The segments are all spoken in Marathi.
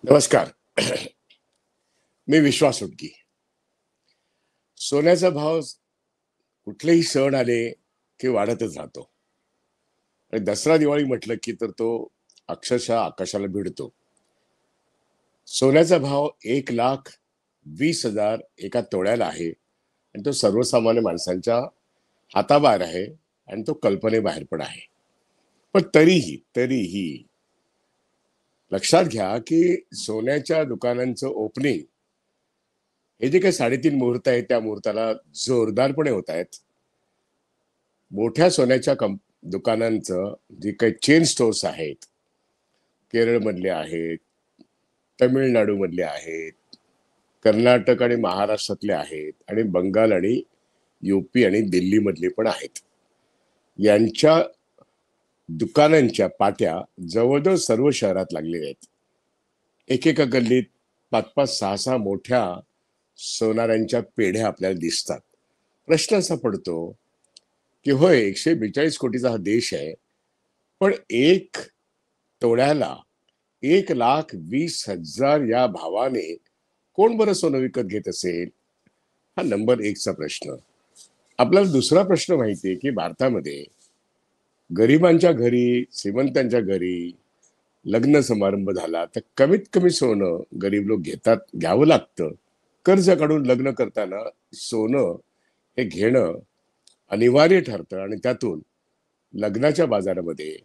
नमस्कार. मी विश्वास उटगी. सोन्याचा भाव कुठलेही सण आले की वाढतच राहतो आणि दसरा दिवाळी म्हटलं की तर तो अक्षरशः आकाशाला भिडतो. सोन्याचा भाव 1,20,000 एका तोळ्याला आहे आणि तो सर्वसामान्य माणसांच्या हाताबाहेर आहे आणि तो कल्पनेबाहेर पण आहे. पण तरीही लक्षात घ्या की सोन्याच्या दुकानांचं ओपनिंग हे जे काही 3.5 मुहूर्त आहेत त्या मुहूर्ताला जोरदारपणे होत आहेत. मोठ्या सोन्याच्या दुकानांचं जे काही चेन स्टोअर्स आहेत, केरळमधले आहेत, तमिळनाडूमधले आहेत, कर्नाटक आणि महाराष्ट्रातले आहेत आणि बंगाल आणि यूपी आणि दिल्लीमधले पण आहेत. यांच्या दुकानांच्या पाट्या जवळजवळ सर्व शहरात लागलेल्या आहेत. एकेका गल्लीत 5-5, 6-6 मोठ्या सोनारांच्या पेढ्या आपल्याला दिसतात. प्रश्न असा पडतो की होय, 142 कोटीचा हा देश आहे, पण एक तोळ्याला 1,20,000 या भावाने कोण बरं सोनं विकत घेत असेल? हा नंबर 1चा प्रश्न. आपल्याला दुसरा प्रश्न माहितीये की भारतामध्ये गरिबांच्या घरी, श्रीमंतांच्या घरी लग्न समारंभ झाला तर कमीत कमी सोनं गरीब लोक घेतात, घ्यावं लागतं. कर्ज काढून लग्न करताना सोनं हे घेणं अनिवार्य ठरतं आणि त्यातून लग्नाच्या बाजारामध्ये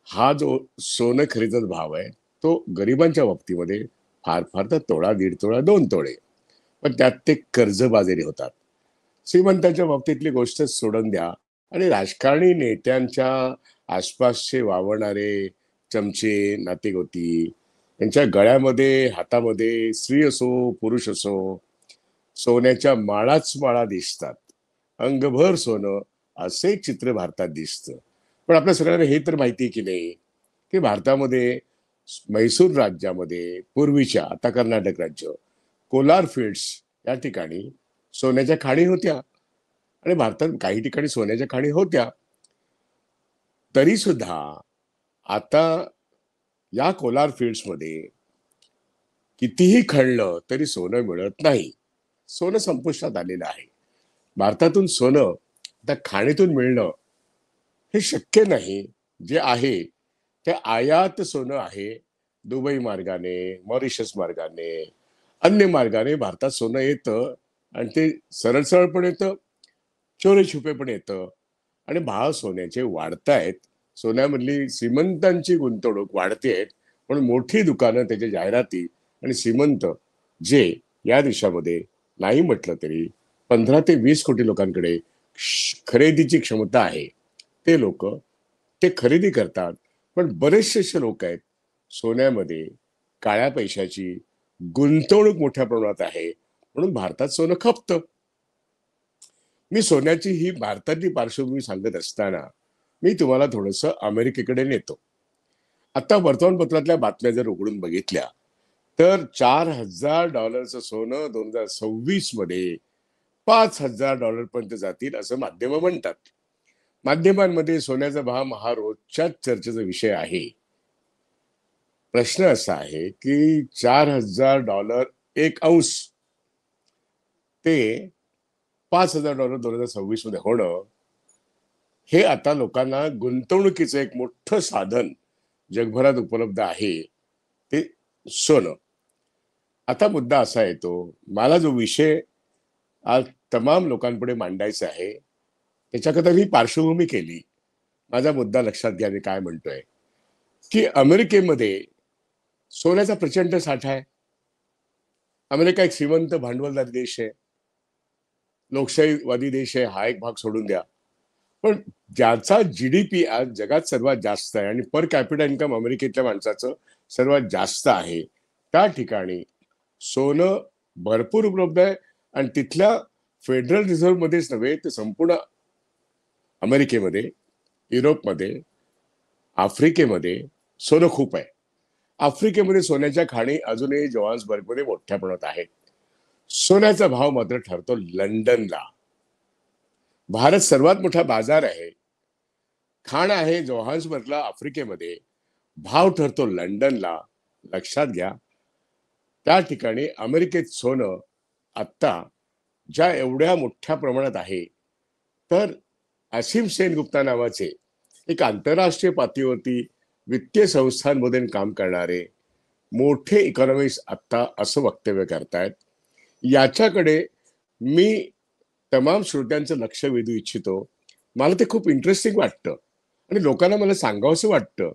हा जो सोनं खरेदीचा भाव आहे तो गरिबांच्या बाबतीमध्ये फार फार तर तोळा, दीड तोळा, 2 तोळे. पण त्यात ते कर्जबाजारी होतात. श्रीमंतांच्या बाबतीतली गोष्ट सोडून द्या आणि राजकारणी नेत्यांच्या आसपासचे वावरणारे चमचे, नातेगोती यांच्या गळ्यामध्ये, हातामध्ये स्त्री असो, पुरुष असो, सोन्याच्या माळाच माळा दिसतात. अंगभर सोनं असे चित्र भारतात दिसतं. पण आपल्या सगळ्यांना हे तर माहिती की नाही की भारतामध्ये म्हैसूर राज्यामध्ये पूर्वीच्या, आता कर्नाटक राज्य, कोलार फील्ड्स या ठिकाणी सोन्याच्या खाणी होत्या आणि भारतात काही ठिकाणी सोन्याच्या खाणी होत्या. तरी सुद्धा आता या कोलार फील्ड्समध्ये कितीही खणलं तरी सोनं मिळत नाही. सोनं संपुष्टात आलेलं आहे. भारतातून सोनं त्या खाणीतून मिळणं हे शक्य नाही. जे आहे ते आयात सोनं आहे. दुबई मार्गाने, मॉरिशस मार्गाने, अन्य मार्गाने भारतात सोनं येतं आणि ते सरळ सरळ पण येतं, चोरी छुपे पण येतं आणि भाव सोन्याचे वाढतायत. सोन्यामधली श्रीमंतांची गुंतवणूक वाढते, पण मोठी दुकानं, त्याच्या जाहिराती आणि श्रीमंत जे या देशामध्ये नाही म्हटलं तरी 15 ते 20 कोटी लोकांकडे खरेदीची क्षमता आहे, ते लोक ते खरेदी करतात. पण बरेचसे असे लोक आहेत सोन्यामध्ये काळ्या पैशाची गुंतवणूक मोठ्या प्रमाणात आहे, म्हणून भारतात सोनं खपतं. मी सोन्याची ही भारतातली पार्श्वभूमी सांगत असताना मी तुम्हाला थोडंसं अमेरिकेकडे नेतो. आता वर्तमानपत्रातल्या बातम्या जर उघडून बघितल्या तर $4,000 सोनं 2026 मध्ये $5,000 पर्यंत जातील असं माध्यम म्हणतात. माध्यमांमध्ये सोन्याचा भाव हा रोजच्याच चर्चेचा विषय आहे. प्रश्न असा आहे की $4,000 एक औंस ते $5,000 2026 मध्ये होणं हे आता लोकांना गुंतवणुकीचं एक मोठं साधन जगभरात उपलब्ध आहे, ते सोनं. आता मुद्दा असा येतो, मला जो विषय आज तमाम लोकांपुढे मांडायचा आहे त्याच्याकरता मी पार्श्वभूमी केली. माझा मुद्दा लक्षात घ्या मी काय म्हणतोय की अमेरिकेमध्ये सोन्याचा प्रचंड साठा आहे. अमेरिका एक श्रीमंत भांडवलदारी देश आहे, लोकशाहीवादी देश आहे. हा एक भाग सोडून द्या, पण ज्याचा जीडीपी आज जगात सर्वात जास्त आहे आणि पर कॅपिटा इन्कम अमेरिकेतल्या माणसाचं सर्वात जास्त आहे, त्या ठिकाणी सोनं भरपूर उपलब्ध आहे आणि तिथल्या फेडरल रिझर्व्ह मध्येच नव्हे तर संपूर्ण अमेरिकेमध्ये, युरोपमध्ये, आफ्रिकेमध्ये सोनं खूप आहे. आफ्रिकेमध्ये सोन्याच्या खाणी अजूनही जोहान्सबर्गमध्ये मोठ्या प्रमाणात आहेत. सोन्याचा भाव मात्र ठरतो लंडनला. भारत सर्वात मोठा बाजार आहे, खाण आहे जोहान्सबर्गला आफ्रिकेमध्ये, भाव ठरतो लंडनला. लक्षात घ्या, त्या ठिकाणी अमेरिकेत सोनं आत्ता ज्या एवढ्या मोठ्या प्रमाणात आहे, तर असीम सेनगुप्ता नावाचे एक आंतरराष्ट्रीय पातळीवरती वित्तीय संस्थांमध्ये काम करणारे मोठे इकॉनॉमिस्ट आत्ता असं वक्तव्य करतायत. याच्याकडे मी तमाम श्रोत्यांचं लक्ष वेधू इच्छितो. मला ते खूप इंटरेस्टिंग वाटतं आणि लोकांना मला सांगावंसं वाटतं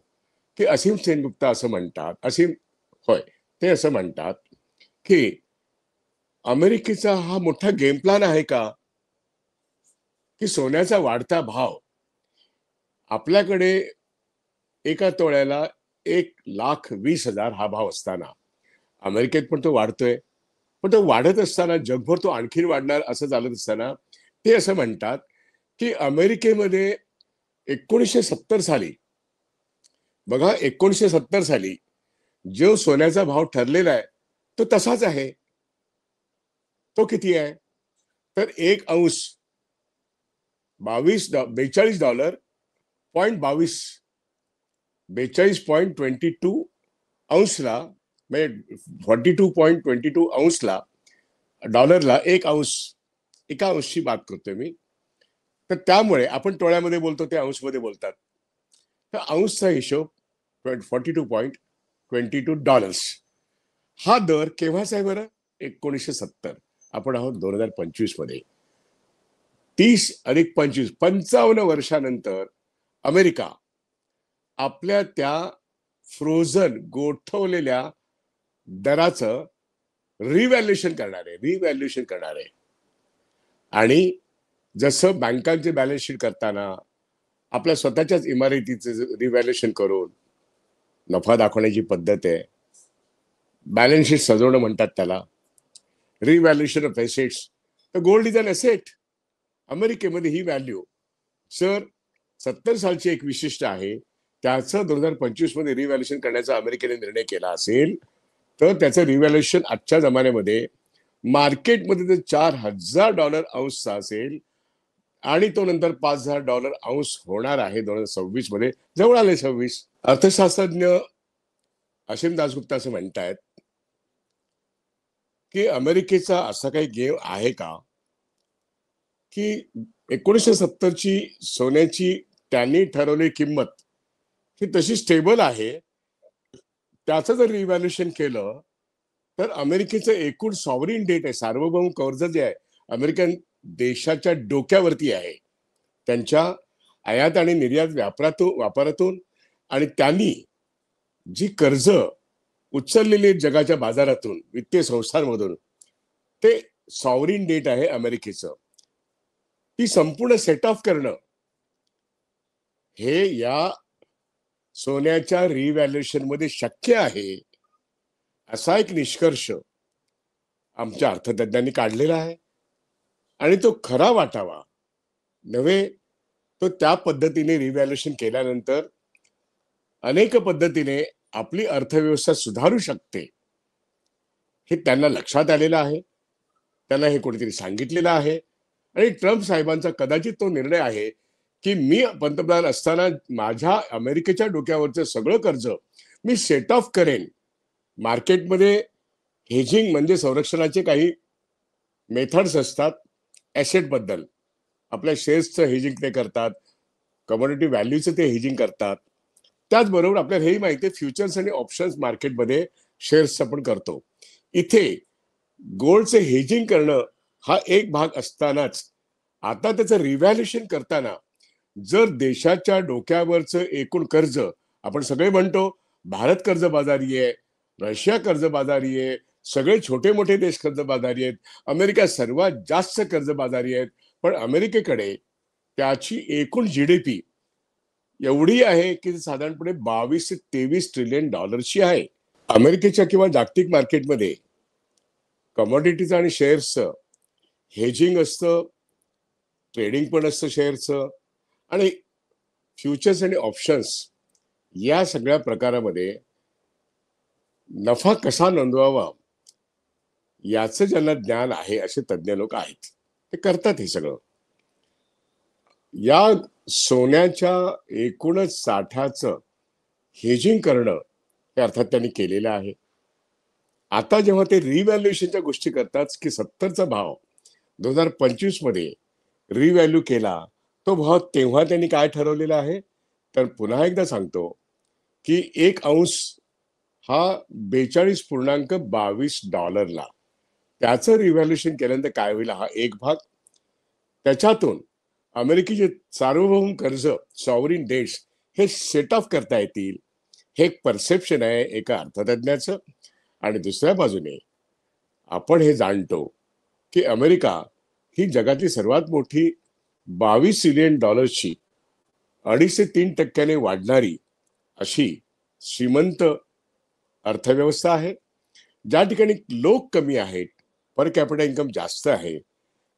की असीम सेनगुप्ता असं म्हणतात, होय, ते असं म्हणतात की अमेरिकेचा हा मोठा गेम प्लॅन आहे का, की सोन्याचा वाढता भाव आपल्याकडे एका तोळ्याला 1,20,000 हा भाव असताना अमेरिकेत पण तो वाढतोय, पण तो वाढत असताना जगभर तो आणखीन वाढणार असं चालत असताना ते असं म्हणतात की अमेरिकेमध्ये 1970 साली, बघा 1970 साली जो सोन्याचा भाव ठरलेला आहे तो तसाच आहे. तो किती आहे? तर एक अंश 42 पॉईंट 42.22 अंशला, म्हणजे 42.22 अंशला, डॉलरला एक अंश, एका अंशची बात करतोय मी. तर त्यामुळे आपण टोळ्यामध्ये बोलतो, ते अंशमध्ये बोलतात. तर अंशचा हिशोब 42.22 हा दर केव्हाच आहे बरं? 1970. आपण आहोत 2025 मध्ये. 30 अधिक 25 55 वर्षानंतर अमेरिका आपल्या त्या फ्रोझन गोठवलेल्या दराचं रिव्हॅल्युएशन करणार आहे. आणि जसं बँकांचे बॅलन्स शीट करताना आपल्या स्वतःच्याच इमारतीचं रिव्हॅल्युएशन करून नफा दाखवण्याची पद्धत आहे, बॅलन्स शीट सजवणं म्हणतात त्याला, रिव्हॅल्युएशन ऑफ एसेट्स. तर गोल्ड इज अन एसेट. अमेरिकेमध्ये ही व्हॅल्यू सर 70 सालची एक विशिष्ट आहे, त्याचं 2025 मध्ये रिव्हॅल्युएशन करण्याचा अमेरिकेने निर्णय केला असेल, तर त्याचं रिव्हॅल्युएशन आजच्या जमान्यामध्ये मार्केटमध्ये जर $4,000 अंशचा असेल आणि तो नंतर $5,000 अंश होणार आहे 2026 मध्ये, जवळ आले 26. अर्थशास्त्रज्ञ असीम दासगुप्ता असं म्हणतायत की अमेरिकेचा असा काही गेम आहे का, की 1970 ची सोन्याची त्यांनी ठरवलेली किंमत ही तशी स्टेबल आहे, त्याचं जर रिव्हॅल्युएशन केलं तर अमेरिकेचं एकूण सॉव्हरीन डेट आहे, सार्वभौम कर्ज जे आहे अमेरिकन देशाच्या डोक्यावरती आहे, त्यांच्या आयात आणि निर्यात वापरातून आणि त्यांनी जी कर्ज उचललेली जगाच्या बाजारातून, वित्तीय संस्थांमधून, ते सॉव्हरीन डेट आहे अमेरिकेचं. ती संपूर्ण सेट ऑफ करणं हे या सोन्याच्या रिव्हॅल्युएशन मध्ये शक्य आहे, असा एक निष्कर्ष आमच्या अर्थतज्ञांनी काढलेला आहे. आणि तो खरा वाटावा नव्हे, तो त्या पद्धतीने रिव्हॅल्युएशन केल्यानंतर अनेक पद्धतीने आपली अर्थव्यवस्था सुधारू शकते, हे त्यांना लक्षात आलेलं आहे. त्यांना हे कोणीतरी सांगितलेलं आहे आणि ट्रम्प साहेबांचा कदाचित तो निर्णय आहे की मी पंतप्रधान असताना माझ्या अमेरिकेच्या डोक्यावरचं सगळं कर्ज मी सेट ऑफ करेन. मार्केटमध्ये हेजिंग म्हणजे संरक्षणाचे काही मेथड्स असतात. ऍसेट बद्दल आपल्या शेअर्सचं हेजिंग ते करतात, कमोडिटी व्हॅल्यूचं ते हेजिंग करतात. त्याचबरोबर आपल्याला हेही माहिती आहे फ्युचर्स आणि ऑप्शन्स मार्केटमध्ये शेअर्सचं पण करतो. इथे गोल्डचे हेजिंग करणं हा एक भाग असतानाच आता त्याचं रिव्हॅल्युएशन करताना जर देशाच्या डोक्यावरचं एकूण कर्ज, आपण सगळे म्हणतो भारत कर्जबाजारी आहे, रशिया कर्जबाजारी आहे, सगळे छोटे मोठे देश कर्जबाजारी आहेत, अमेरिका सर्वात जास्त कर्जबाजारी आहेत, पण अमेरिकेकडे त्याची एकूण जीडीपी एवढी आहे की साधारणपणे 22 ते 23 ट्रिलियन डॉलर्सची आहे. अमेरिकेच्या किंवा जागतिक मार्केटमध्ये कमोडिटीज आणि शेअर्सचं हेजिंग असतं, ट्रेडिंग पण असतं शेअरचं, आणि फ्युचर्स आणि ऑप्शन्स या सगळ्या प्रकारामध्ये नफा कसा नोंदवावा याचं ज्यांना ज्ञान आहे असे तज्ज्ञ लोक आहेत, ते करतात हे सगळं. या सोन्याच्या एकूणच साठ्याचं हेजिंग करणं हे अर्थात त्यांनी केलेलं आहे. आता जेव्हा ते रिव्हॅल्युएशनच्या गोष्टी करतात की 70चा भाव 2025 मध्ये रिव्हॅल्यू केला, तो भाव तेव्हा त्यांनी काय ठरवलेला आहे, तर पुन्हा एकदा सांगतो की 1 औंस हा $42.22 त्याचं रिव्हॅल्युएशन केल्यानंतर काय होईल, हा एक भाग. त्याच्यातून अमेरिकेचे सार्वभौम कर्ज सॉव्हरीन डेट्स हे सेट ऑफ करता येतील, हे एक परसेप्शन आहे एका अर्थतज्ञाचं. आणि दुसऱ्या बाजूने आपण हे जाणतो की अमेरिका ही जगातली सर्वात मोठी $22 ट्रिलियन 2.5 ते 3% वाढणारी अशी श्रीमंत अर्थव्यवस्था आहे, ज्या ठिकाणी लोक कमी आहेत, पर कॅपिटा इन्कम जास्त आहे,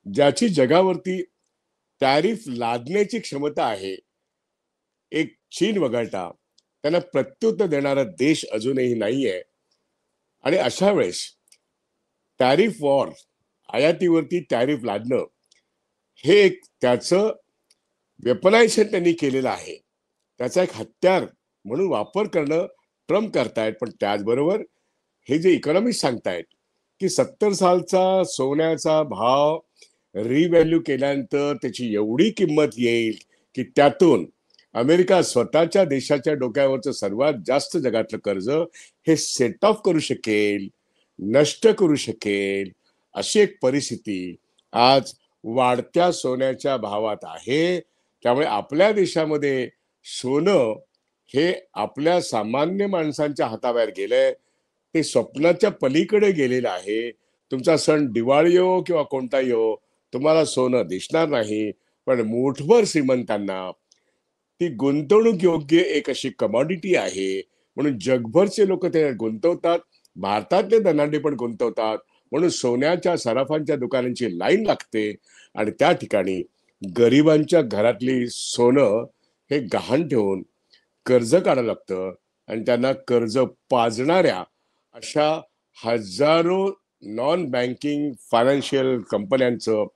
ज्याची जगावरती टॅरिफ लादण्याची क्षमता आहे, एक चीन वगळता त्यांना प्रत्युत्तर देणारा देश अजूनही नाहीये. आणि अशा वेळेस टॅरिफ वॉर, आयातीवरती टॅरिफ लादणं, हे एक त्याचं वेपनायझेशन त्यांनी केलेलं आहे. त्याचा एक हत्यार म्हणून वापर करणं ट्रम्प करतायत. पण त्याचबरोबर हे जे इकॉनॉमिस्ट सांगतायत की 70 सालचा सोन्याचा भाव रिव्हॅल्यू केल्यानंतर त्याची एवढी किंमत येईल की त्यातून अमेरिका स्वतःच्या देशाच्या डोक्यावरचं सर्वात जास्त जगातलं कर्ज हे सेट ऑफ करू शकेल, नष्ट करू शकेल, अशी एक परिस्थिती आज वाढत्या सोन्याच्या भावात आहे. त्यामुळे आपल्या देशामध्ये सोनं हे आपल्या सामान्य माणसांच्या हाताबाहेर गेलंय, ते स्वप्नाच्या पलीकडे गेलेलं आहे. तुमचा सण दिवाळी हो किंवा कोणताही हो, तुम्हाला सोनं दिसणार नाही. पण मूठभर श्रीमंतांना ती गुंतवणूक योग्य एक अशी कमॉडिटी आहे, म्हणून जगभरचे लोक ते गुंतवतात. भारतातले धनाढ्य पण गुंतवतात, म्हणून सोन्याच्या सराफांच्या दुकानांची लाईन लागते. आणि त्या ठिकाणी गरिबांच्या घरातली सोनं हे गहाण ठेवून कर्ज काढावं लागतं. आणि त्यांना कर्ज पाजणाऱ्या अशा हजारो नॉन बँकिंग फायनान्शियल कंपन्यांचं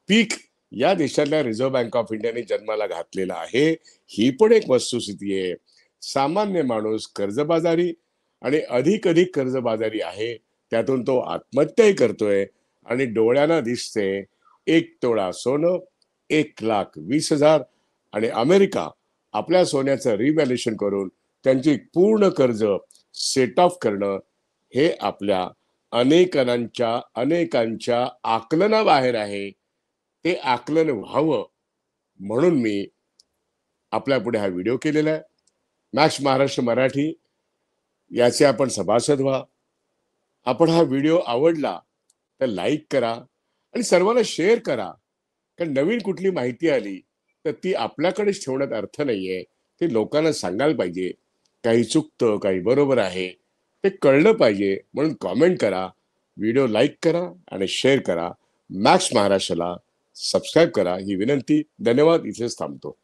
पीक या देशातल्या रिझर्व्ह बँक ऑफ इंडियाने जन्माला घातलेला आहे. ही पण एक वस्तुस्थिती आहे. सामान्य माणूस कर्जबाजारी आणि अधिक अधिक कर्जबाजारी आहे. त्यातून तो आत्महत्याही करतोय. आणि डोळ्यांना दिसते 1 तोळा सोनं 1,20,000. आणि अमेरिका आपल्या सोन्याचं रिव्हॅल्युएशन करून त्यांची पूर्ण कर्ज सेट ऑफ करणं हे आपल्या अनेकांच्या आकलनाबाहेर आहे. ते आकलन व्हावं म्हणून मी आपल्या पुढे हा व्हिडिओ केलेला आहे. मॅक्स महाराष्ट्र मराठी याचे आपण सभासद व्हा. आपण हा व्हिडिओ आवडला तर लाईक करा आणि सर्वांना शेअर करा. कारण नवीन कुठली माहिती आली तर ती आपल्याकडेच ठेवण्यात अर्थ नाहीये, ते लोकांना सांगायला पाहिजे. काही चुकतं, काही बरोबर आहे, ते कळलं पाहिजे. म्हणून कॉमेंट करा, व्हिडिओ लाईक करा आणि शेअर करा. मॅक्स महाराष्ट्राला सबस्क्राईब करा ही विनंती. धन्यवाद. इथेच थांबतो.